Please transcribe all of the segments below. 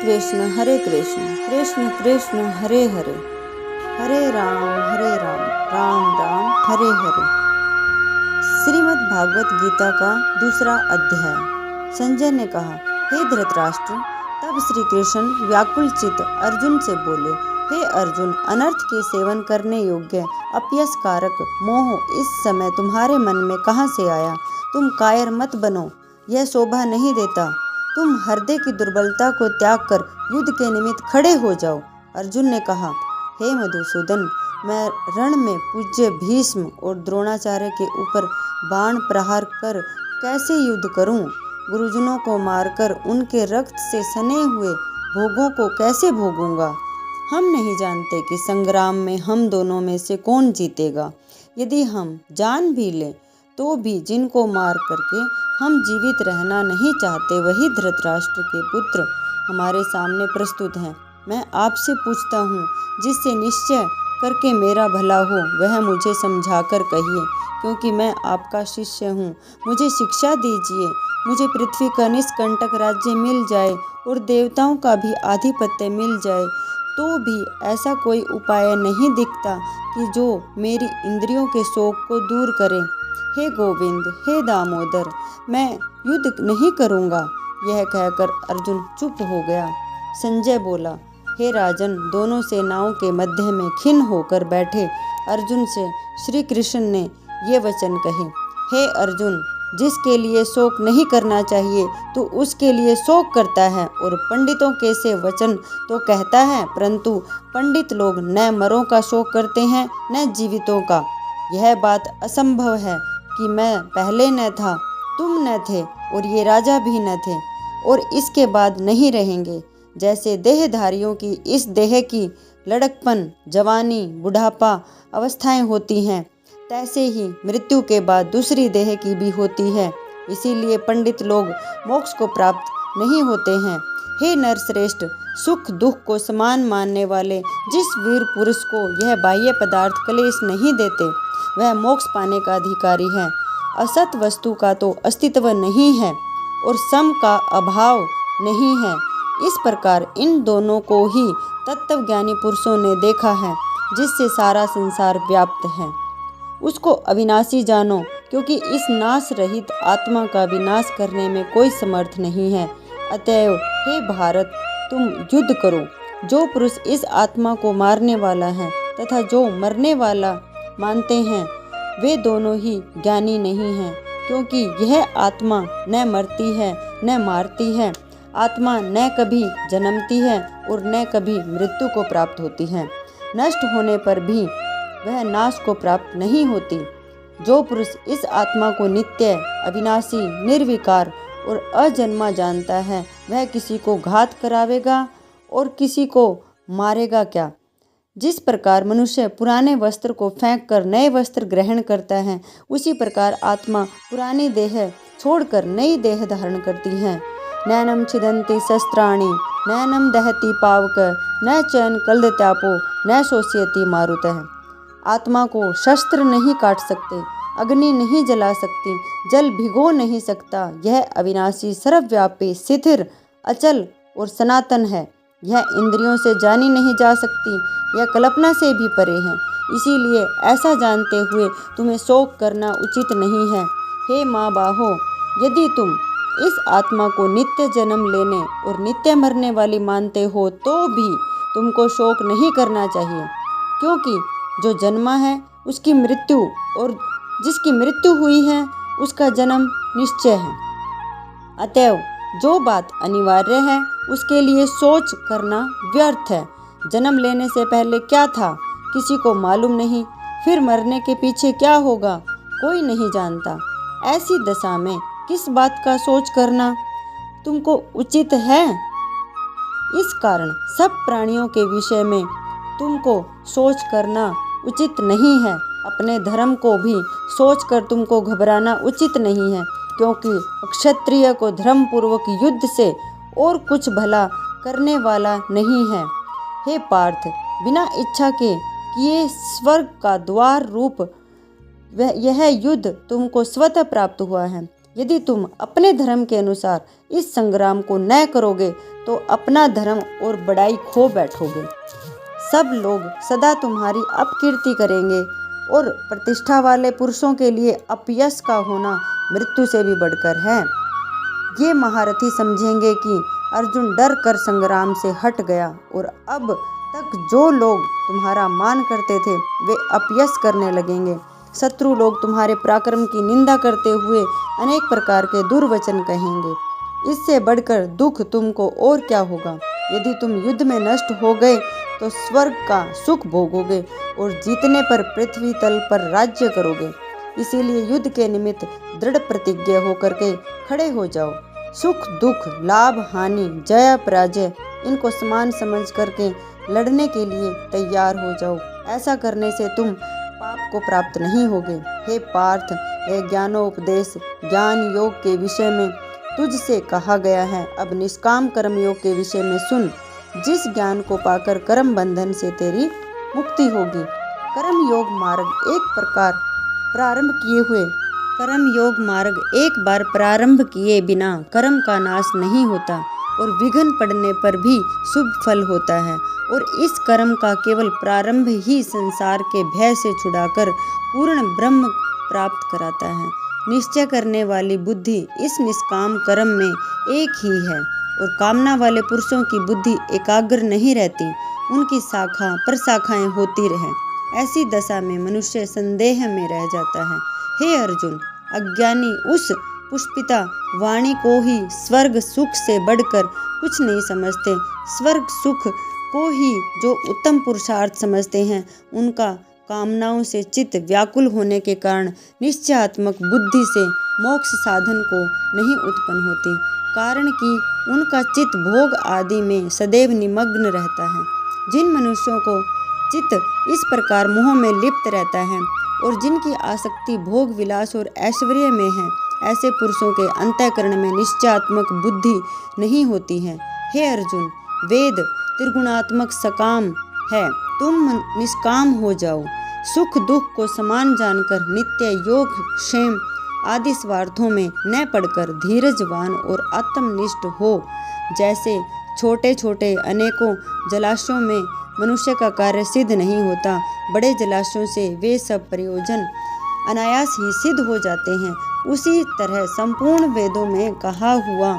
कृष्ण कृष्ण कृष्ण हरे हरे, हरे राम राम राम हरे हरे। श्रीमद् भागवत गीता का दूसरा अध्याय। संजय ने कहा, हे धृतराष्ट्र। तब श्री कृष्ण व्याकुल चित्त अर्जुन से बोले, हे अर्जुन, अनर्थ के सेवन करने योग्य अपयस कारक मोह इस समय तुम्हारे मन में कहाँ से आया? तुम कायर मत बनो, यह शोभा नहीं देता। तुम हृदय की दुर्बलता को त्याग कर युद्ध के निमित्त खड़े हो जाओ। अर्जुन ने कहा, हे मधुसूदन, मैं रण में पूज्य भीष्म और द्रोणाचार्य के ऊपर बाण प्रहार कर कैसे युद्ध करूं? गुरुजनों को मारकर उनके रक्त से सने हुए भोगों को कैसे भोगूंगा? हम नहीं जानते कि संग्राम में हम दोनों में से कौन जीतेगा। यदि हम जान भी लें तो भी जिनको मार करके हम जीवित रहना नहीं चाहते, वही धृतराष्ट्र के पुत्र हमारे सामने प्रस्तुत हैं। मैं आपसे पूछता हूँ, जिससे निश्चय करके मेरा भला हो वह मुझे समझाकर कहिए, क्योंकि मैं आपका शिष्य हूँ। मुझे शिक्षा दीजिए। मुझे पृथ्वी का निष्कंटक राज्य मिल जाए और देवताओं का भी आधिपत्य मिल जाए, तो भी ऐसा कोई उपाय नहीं दिखता कि जो मेरी इंद्रियों के शोक को दूर करे। हे गोविंद, हे दामोदर, मैं युद्ध नहीं करूँगा। यह कहकर अर्जुन चुप हो गया। संजय बोला, हे राजन, दोनों सेनाओं के मध्य में खिन्न होकर बैठे अर्जुन से श्री कृष्ण ने ये वचन कहे, हे अर्जुन, जिसके लिए शोक नहीं करना चाहिए तो उसके लिए शोक करता है, और पंडितों के से वचन तो कहता है, परंतु पंडित लोग न मरों का शोक करते हैं न जीवितों का। यह बात असंभव है कि मैं पहले न था, तुम न थे, और ये राजा भी न थे, और इसके बाद नहीं रहेंगे। जैसे देहधारियों की इस देह की लड़कपन, जवानी, बुढ़ापा अवस्थाएं होती हैं, तैसे ही मृत्यु के बाद दूसरी देह की भी होती है। इसीलिए पंडित लोग मोक्ष को प्राप्त नहीं होते हैं। हे नरश्रेष्ठ, सुख दुख को समान मानने वाले जिस वीर पुरुष को यह बाह्य पदार्थ क्लेश नहीं देते, वह मोक्ष पाने का अधिकारी है। असत वस्तु का तो अस्तित्व नहीं है और सम का अभाव नहीं है। इस प्रकार इन दोनों को ही तत्वज्ञानी पुरुषों ने देखा है, जिससे सारा संसार व्याप्त है। उसको अविनाशी जानो, क्योंकि इस नाश रहित आत्मा का विनाश करने में कोई समर्थ नहीं है। अतएव हे भारत, तुम युद्ध करो। जो पुरुष इस आत्मा को मारने वाला है तथा जो मरने वाला मानते हैं, वे दोनों ही ज्ञानी नहीं हैं, क्योंकि यह आत्मा न मरती है न मारती है। आत्मा न कभी जन्मती है और न कभी मृत्यु को प्राप्त होती है। नष्ट होने पर भी वह नाश को प्राप्त नहीं होती। जो पुरुष इस आत्मा को नित्य, अविनाशी, निर्विकार और अजन्मा जानता है, वह किसी को घात करावेगा और किसी को मारेगा क्या? जिस प्रकार मनुष्य पुराने वस्त्र को फेंक कर नए वस्त्र ग्रहण करता है, उसी प्रकार आत्मा पुरानी देह छोड़कर नई देह धारण करती है। नैनम छिदन्ति शस्त्राणि, नैनम दहति पावक, न चैन कल्दत्यापो, न शोष्यति मारुतः। आत्मा को शस्त्र नहीं काट सकते, अग्नि नहीं जला सकती, जल भिगो नहीं सकता। यह अविनाशी, सर्वव्यापी, स्थिर, अचल और सनातन है। यह इंद्रियों से जानी नहीं जा सकती, यह कल्पना से भी परे है। इसीलिए ऐसा जानते हुए तुम्हें शोक करना उचित नहीं है। हे माँ बाहो, यदि तुम इस आत्मा को नित्य जन्म लेने और नित्य मरने वाली मानते हो, तो भी तुमको शोक नहीं करना चाहिए, क्योंकि जो जन्मा है उसकी मृत्यु, और जिसकी मृत्यु हुई है उसका जन्म निश्चय है। अतएव जो बात अनिवार्य है उसके लिए सोच करना व्यर्थ है। जन्म लेने से पहले क्या था किसी को मालूम नहीं, फिर मरने के पीछे क्या होगा कोई नहीं जानता। ऐसी दशा में किस बात का सोच करना तुमको उचित है? इस कारण सब प्राणियों के विषय में तुमको सोच करना उचित नहीं है। अपने धर्म को भी सोचकर तुमको घबराना उचित नहीं है, क्योंकि क्षत्रिय को धर्म पूर्वक युद्ध से और कुछ भला करने वाला नहीं है। हे पार्थ, बिना इच्छा के किए स्वर्ग का द्वार रूप यह युद्ध तुमको स्वतः प्राप्त हुआ है। यदि तुम अपने धर्म के अनुसार इस संग्राम को न करोगे तो अपना धर्म और बड़ाई खो बैठोगे। सब लोग सदा तुम्हारी अपकीर्ति करेंगे और प्रतिष्ठा वाले पुरुषों के लिए अपयश का होना मृत्यु से भी बढ़कर है। ये महारथी समझेंगे कि अर्जुन डर कर संग्राम से हट गया और अब तक जो लोग तुम्हारा मान करते थे वे अपयश करने लगेंगे। शत्रु लोग तुम्हारे पराक्रम की निंदा करते हुए अनेक प्रकार के दुर्वचन कहेंगे। इससे बढ़कर दुख तुमको और क्या होगा। यदि तुम युद्ध में नष्ट हो गए तो स्वर्ग का सुख भोगोगे और जीतने पर पृथ्वी तल पर राज्य करोगे। इसीलिए युद्ध के निमित्त दृढ़ प्रतिज्ञ होकर के खड़े हो जाओ। सुख दुख, लाभ हानि, जय पराजय, इनको समान समझ करके लड़ने के लिए तैयार हो जाओ। ऐसा करने से तुम पाप को प्राप्त नहीं होगे। हे पार्थ, हे ज्ञानोपदेश ज्ञान योग के विषय में तुझसे कहा गया है। अब निष्काम कर्म योग के विषय में सुन। जिस ज्ञान को पाकर कर्म बंधन से तेरी मुक्ति होगी। कर्म योग मार्ग एक प्रकार प्रारंभ किए हुए कर्म योग मार्ग एक बार प्रारंभ किए बिना कर्म का नाश नहीं होता और विघ्न पड़ने पर भी शुभ फल होता है। और इस कर्म का केवल प्रारंभ ही संसार के भय से छुड़ाकर पूर्ण ब्रह्म प्राप्त कराता है। निश्चय करने वाली बुद्धि इस निष्काम कर्म में एक ही है और कामना वाले पुरुषों की बुद्धि एकाग्र नहीं रहती, उनकी शाखा प्रशाखाएं होती रहें। ऐसी दशा में मनुष्य संदेह में रह जाता है। हे अर्जुन, अज्ञानी उस पुष्पिता वाणी को ही स्वर्ग सुख से बढ़कर कुछ नहीं समझते। स्वर्ग सुख को ही जो उत्तम पुरुषार्थ समझते हैं, उनका कामनाओं से चित्त व्याकुल होने के कारण निश्चयात्मक बुद्धि से मोक्ष साधन को नहीं उत्पन्न होती, कारण कि उनका चित्त भोग आदि में सदैव निमग्न रहता है। जिन मनुष्यों को चित्त इस प्रकार मोह में लिप्त रहता है और जिनकी आसक्ति भोग विलास और ऐश्वर्य में है, ऐसे पुरुषों के अंतःकरण में निश्चयात्मक बुद्धि नहीं होती है। हे अर्जुन, वेद त्रिगुणात्मक सकाम है, तुम निष्काम हो जाओ। सुख दुख को समान जानकर नित्य योग क्षेम आदि स्वार्थों में न पड़कर धीरजवान और आत्मनिष्ठ हो। जैसे छोटे छोटे अनेकों जलाशयों में मनुष्य का कार्य सिद्ध नहीं होता, बड़े जलाशयों से वे सब प्रयोजन अनायास ही सिद्ध हो जाते हैं, उसी तरह संपूर्ण वेदों में कहा हुआ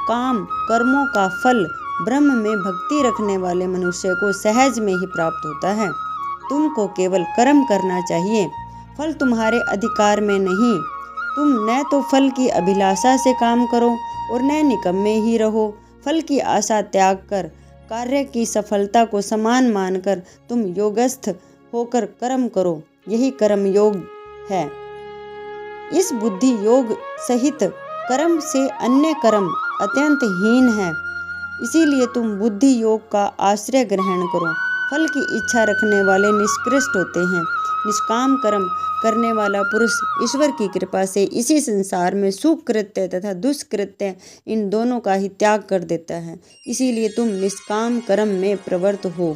काम कर्मों का फल ब्रह्म में भक्ति रखने वाले मनुष्य को सहज में ही प्राप्त होता है। तुमको केवल कर्म करना चाहिए, फल तुम्हारे अधिकार में नहीं। तुम न तो फल की अभिलाषा से काम करो और न निकम्मे ही रहो। फल की आशा त्याग कर कार्य की सफलता को समान मानकर तुम योगस्थ होकर कर्म करो, यही कर्म योग है। इस बुद्धि योग सहित कर्म से अन्य कर्म अत्यंत हीन है। इसीलिए तुम बुद्धि योग का आश्रय ग्रहण करो। फल की इच्छा रखने वाले निष्कृष्ट होते हैं। निष्काम कर्म करने वाला पुरुष ईश्वर की कृपा से इसी संसार में सुकृत्य तथा दुष्कृत्य इन दोनों का ही त्याग कर देता है। इसीलिए तुम निष्काम कर्म में प्रवृत्त हो।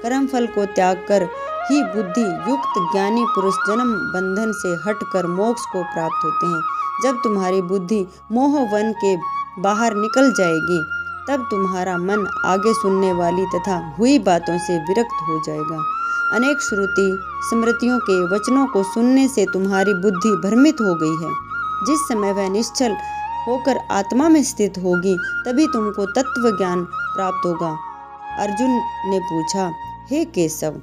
कर्म फल को त्याग कर ही बुद्धि युक्त ज्ञानी पुरुष जन्म बंधन से हटकर मोक्ष को प्राप्त होते हैं। जब तुम्हारी बुद्धि मोहवन के बाहर निकल जाएगी, तब तुम्हारा मन आगे सुनने वाली तथा हुई बातों से विरक्त हो जाएगा। अनेक श्रुति स्मृतियों के वचनों को सुनने से तुम्हारी बुद्धि भ्रमित हो गई है। जिस समय वह निश्चल होकर आत्मा में स्थित होगी, तभी तुमको तत्व ज्ञान प्राप्त होगा। अर्जुन ने पूछा, हे केशव,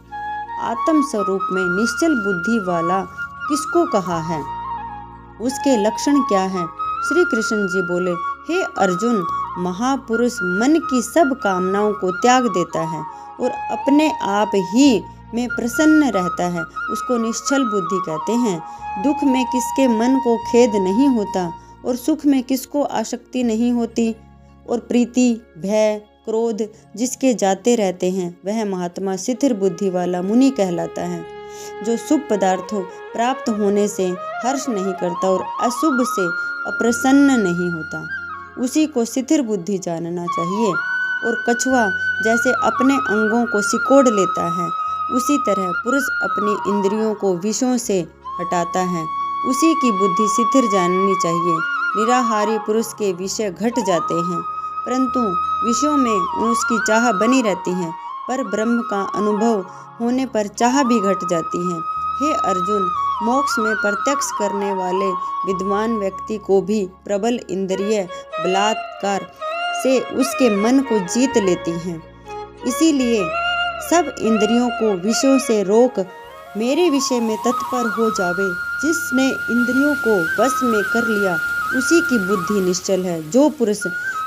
आत्म स्वरूप में निश्चल बुद्धि वाला किसको कहा है? उसके लक्षण क्या हैं? श्री कृष्ण जी बोले, हे अर्जुन, महापुरुष मन की सब कामनाओं को त्याग देता है और अपने आप ही में प्रसन्न रहता है, उसको निश्चल बुद्धि कहते हैं। दुख में किसके मन को खेद नहीं होता और सुख में किसको आसक्ति नहीं होती, और प्रीति भय क्रोध जिसके जाते रहते हैं, वह महात्मा शिथिर बुद्धि वाला मुनि कहलाता है। जो शुभ पदार्थों प्राप्त होने से हर्ष नहीं करता और अशुभ से अप्रसन्न नहीं होता, उसी को शिथिर बुद्धि जानना चाहिए। और कछुआ जैसे अपने अंगों को सिकोड़ लेता है, उसी तरह पुरुष अपनी इंद्रियों को विषयों से हटाता है, उसी की बुद्धि शिथिर जाननी चाहिए। निराहारी पुरुष के विषय घट जाते हैं, परंतु विषयों में उसकी चाह बनी रहती है। पर ब्रह्म का अनुभव होने पर चाह भी घट जाती है। हे अर्जुन, मोक्ष में प्रत्यक्ष करने वाले विद्वान व्यक्ति को भी प्रबल इंद्रिय बलात्कार से उसके मन को जीत लेती हैं। इसीलिए सब इंद्रियों को विषयों से रोक मेरे विषय में तत्पर हो जावे। जिसने इंद्रियों को वश में कर लिया उसी की बुद्धि निश्चल है। जो पुरुष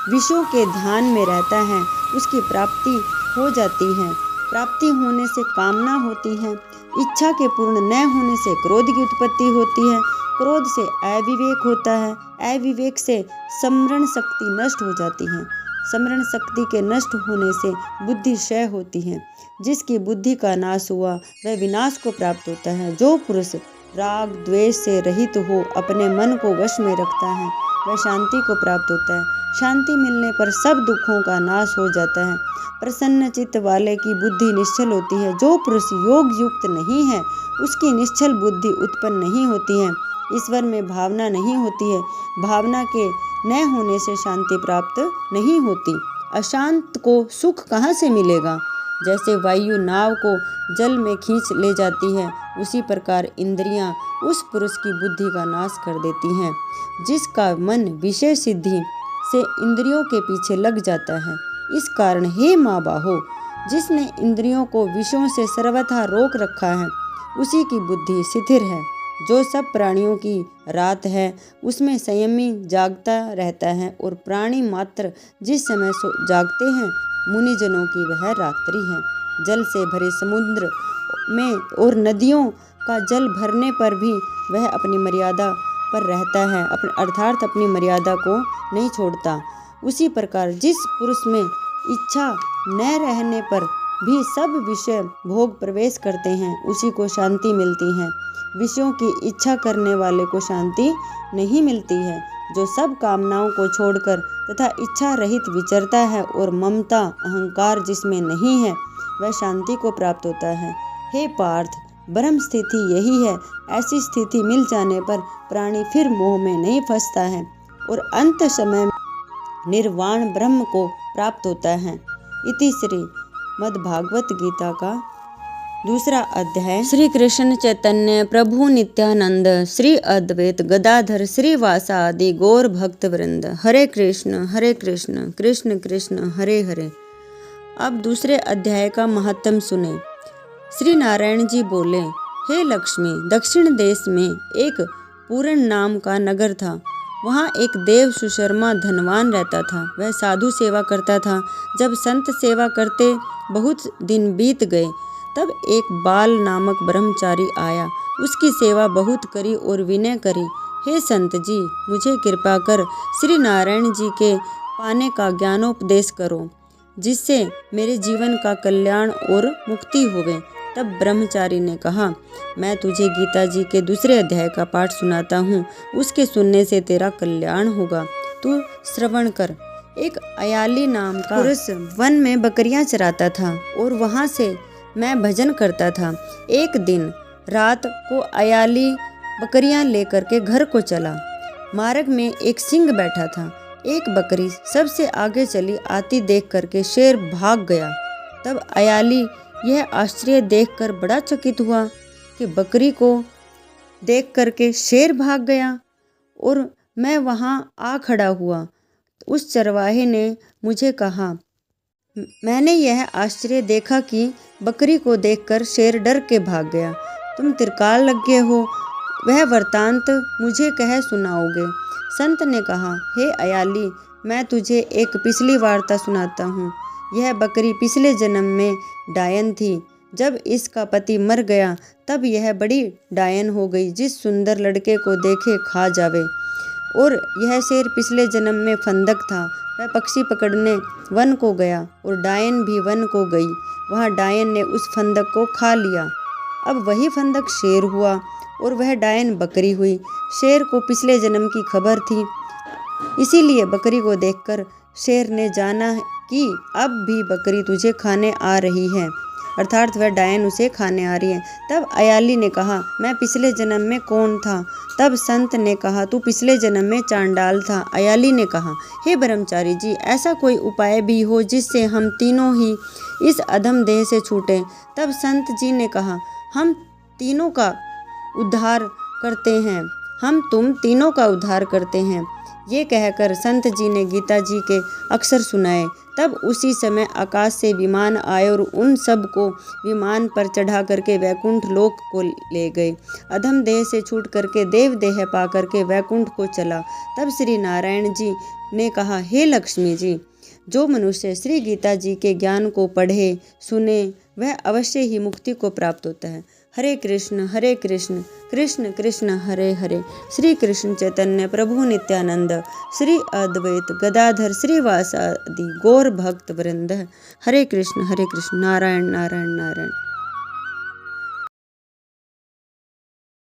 विषयों के ध्यान में रहता है उसकी प्राप्ति हो जाती है। प्राप्ति होने से कामना होती है। इच्छा के पूर्ण न होने से क्रोध की उत्पत्ति होती है। क्रोध से अविवेक होता है। अविवेक से स्मरण शक्ति नष्ट हो जाती है। स्मरण शक्ति के नष्ट होने से बुद्धि क्षय होती है। जिसकी बुद्धि का नाश हुआ वह विनाश को प्राप्त होता है। जो पुरुष राग द्वेष से रहित हो अपने मन को वश में रखता है वह शांति को प्राप्त होता है। शांति मिलने पर सब दुखों का नाश हो जाता है। प्रसन्न चित्त वाले की बुद्धि निश्चल होती है। जो पुरुष योग युक्त नहीं है उसकी निश्चल बुद्धि उत्पन्न नहीं होती है। ईश्वर में भावना नहीं होती है। भावना के न होने से शांति प्राप्त नहीं होती। अशांत को सुख कहाँ से मिलेगा? जैसे वायु नाव को जल में खींच ले जाती है, उसी प्रकार इंद्रियां उस पुरुष की बुद्धि का नाश कर देती हैं जिसका मन विषय सिद्धि से इंद्रियों के पीछे लग जाता है। इस कारण हे माँ बाहो, जिसने इंद्रियों को विषयों से सर्वथा रोक रखा है उसी की बुद्धि स्थिर है। जो सब प्राणियों की रात है उसमें संयमी जागता रहता है और प्राणी मात्र जिस समय जागते हैं मुनिजनों की वह रात्रि है। जल से भरे समुद्र में और नदियों का जल भरने पर भी वह अपनी मर्यादा पर रहता है, अर्थात अपनी मर्यादा को नहीं छोड़ता। उसी प्रकार जिस पुरुष में इच्छा न रहने पर भी सब विषय भोग प्रवेश करते हैं उसी को शांति मिलती है। विषयों की इच्छा करने वाले को शांति नहीं मिलती है। जो सब कामनाओं को छोड़कर तथा इच्छा रहित विचरता है और ममता अहंकार जिसमें नहीं है वह शांति को प्राप्त होता है। हे पार्थ, ब्रह्म स्थिति यही है। ऐसी स्थिति मिल जाने पर प्राणी फिर मोह में नहीं फंसता है और अंत समय निर्वाण ब्रह्म को प्राप्त होता है। इति श्री मद्भागवत गीता का दूसरा अध्याय। श्री कृष्ण चैतन्य प्रभु नित्यानंद श्री अद्वैत गदाधर श्रीवासादि गौर भक्त वृंद। हरे कृष्ण कृष्ण कृष्ण हरे हरे। अब दूसरे अध्याय का महत्व सुने। श्री नारायण जी बोले, हे लक्ष्मी, दक्षिण देश में एक पूर्ण नाम का नगर था। वहाँ एक देव सुशर्मा धनवान रहता था। वह साधु सेवा करता था। जब संत सेवा करते बहुत दिन बीत गए तब एक बाल नामक ब्रह्मचारी आया। उसकी सेवा बहुत करी और विनय करी। हे संत जी, मुझे कृपा कर श्री नारायण जी के पाने का ज्ञानोपदेश करो जिससे मेरे जीवन का कल्याण और मुक्ति होवे। तब ब्रह्मचारी ने कहा, मैं तुझे गीता जी के दूसरे अध्याय का पाठ सुनाता हूँ। उसके सुनने से तेरा कल्याण होगा। तू श्रवण कर। एक अयाली नाम का पुरुष वन में बकरियां चराता था और वहाँ से मैं भजन करता था। एक दिन रात को अयाली बकरियां लेकर के घर को चला। मार्ग में एक सिंह बैठा था। एक बकरी सबसे आगे चली आती देख करके शेर भाग गया। तब अयाली यह आश्चर्य देखकर बड़ा चकित हुआ कि बकरी को देख करके शेर भाग गया और मैं वहाँ आ खड़ा हुआ। उस चरवाहे ने मुझे कहा, मैंने यह आश्चर्य देखा कि बकरी को देखकर शेर डर के भाग गया। तुम त्रिकाल लगे हो, वह वृत्तांत मुझे कह सुनाओगे? संत ने कहा, हे अयाली, मैं तुझे एक पिछली वार्ता सुनाता हूँ। यह बकरी पिछले जन्म में डायन थी। जब इसका पति मर गया तब यह बड़ी डायन हो गई। जिस सुंदर लड़के को देखे खा जावे। और यह शेर पिछले जन्म में फंदक था। वह पक्षी पकड़ने वन को गया और डायन भी वन को गई। वहाँ डायन ने उस फंदक को खा लिया। अब वही फंदक शेर हुआ और वह डायन बकरी हुई। शेर को पिछले जन्म की खबर थी, इसीलिए बकरी को देखकर शेर ने जाना कि अब भी बकरी तुझे खाने आ रही है। अर्थात वह डायन उसे खाने आ रही है। तब अयाली ने कहा, मैं पिछले जन्म में कौन था? तब संत ने कहा, तू पिछले जन्म में चांडाल था। अयाली ने कहा, हे ब्रह्मचारी जी, ऐसा कोई उपाय भी हो जिससे हम तीनों ही इस अधम देह से छूटें। तब संत जी ने कहा, हम तीनों का उद्धार करते हैं, हम तुम तीनों का उद्धार करते हैं। ये कहकर संत जी ने गीता जी के अक्षर सुनाए। तब उसी समय आकाश से विमान आए और उन सब को विमान पर चढ़ा करके वैकुंठ लोक को ले गए। अधम देह से छूट करके देव देह पा करके वैकुंठ को चला। तब श्री नारायण जी ने कहा, हे लक्ष्मी जी, जो मनुष्य श्री गीता जी के ज्ञान को पढ़े सुने वह अवश्य ही मुक्ति को प्राप्त होता है। हरे कृष्ण कृष्ण कृष्ण हरे हरे, श्री कृष्ण चैतन्य प्रभु नित्यानंद, श्री अद्वैत गदाधर श्रीवासादि गौर भक्त वृंद। हरे कृष्ण नारायण नारायण नारायण।